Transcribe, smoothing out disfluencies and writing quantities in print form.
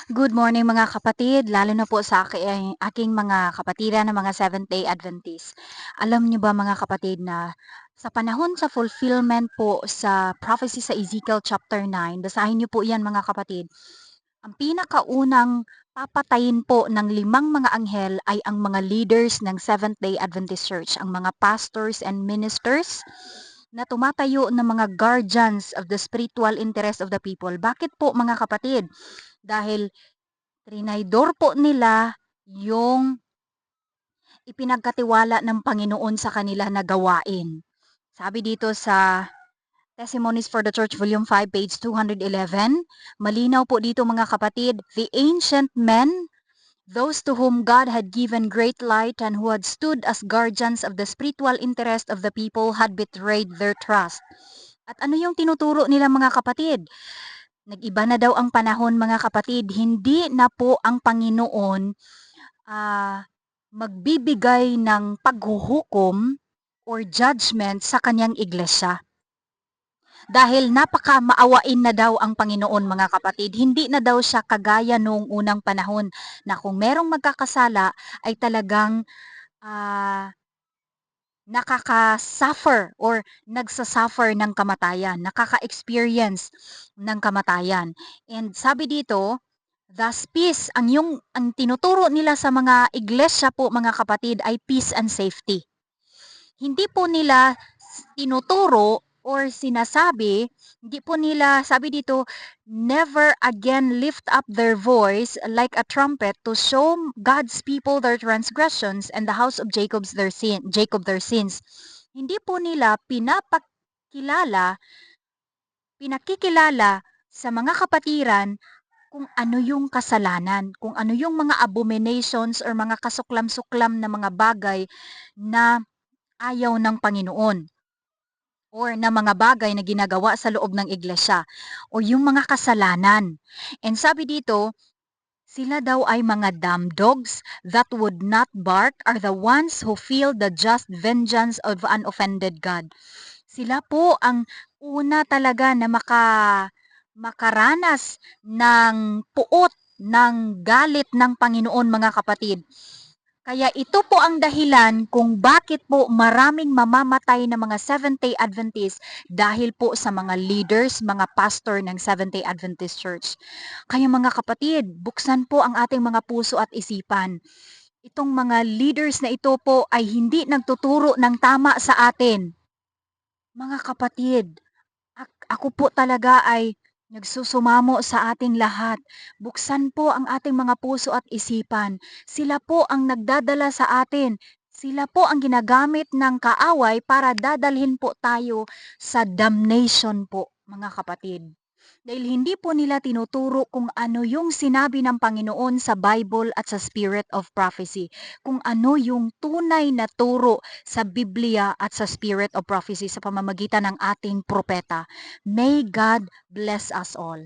Good morning mga kapatid, lalo na po sa aking mga kapatiran na mga Seventh-day Adventist. Alam niyo ba mga kapatid na sa panahon sa fulfillment po sa prophecy sa Ezekiel chapter 9, basahin niyo po 'yan mga kapatid. Ang pinakaunang papatayin po ng 5 mga anghel ay ang mga leaders ng Seventh-day Adventist Church, ang mga pastors and ministers na tumatayo ng mga guardians of the spiritual interest of the people. Bakit po mga kapatid? Dahil trinaydor po nila yung ipinagkatiwala ng Panginoon sa kanila na gawain. Sabi dito sa Testimonies for the Church Volume 5 page 211, malinaw po dito mga kapatid, the ancient men, those to whom God had given great light and who had stood as guardians of the spiritual interest of the people had betrayed their trust. At ano yung tinuturo nila mga kapatid? Nag-iba na daw ang panahon mga kapatid, hindi na po ang Panginoon magbibigay ng paghuhukom or judgment sa kanyang iglesia. Dahil napaka-maawain na daw ang Panginoon mga kapatid, hindi na daw siya kagaya noong unang panahon na kung merong magkakasala ay talagang ah, nakaka-suffer or nagsa-suffer ng kamatayan, nakaka-experience ng kamatayan. And sabi dito, thus peace, ang tinuturo nila sa mga iglesia po mga kapatid ay peace and safety. Hindi po nila tinuturo or sinasabi, hindi po nila, sabi dito, never again lift up their voice like a trumpet to show God's people their transgressions and the house of Jacob their sins. Hindi po nila pinakikilala sa mga kapatiran kung ano yung kasalanan, kung ano yung mga abominations or mga kasuklam-suklam na mga bagay na ayaw ng Panginoon or na mga bagay na ginagawa sa loob ng iglesia o yung mga kasalanan. And sabi dito, sila daw ay mga dumb dogs that would not bark are the ones who feel the just vengeance of an offended God. Sila po ang una talaga na makaranas ng puot ng galit ng Panginoon mga kapatid. Kaya ito po ang dahilan kung bakit po maraming mamamatay na mga Seventh-day Adventist dahil po sa mga leaders, mga pastor ng Seventh-day Adventist Church. Kaya mga kapatid, buksan po ang ating mga puso at isipan. Itong mga leaders na ito po ay hindi nagtuturo ng tama sa atin. Mga kapatid, ako po talaga ay nagsusumamo sa ating lahat. Buksan po ang ating mga puso at isipan. Sila po ang nagdadala sa atin. Sila po ang ginagamit ng kaaway para dadalhin po tayo sa damnation po, mga kapatid. Dahil hindi po nila tinuturo kung ano yung sinabi ng Panginoon sa Bible at sa Spirit of Prophecy. Kung ano yung tunay na turo sa Biblia at sa Spirit of Prophecy sa pamamagitan ng ating propeta. May God bless us all.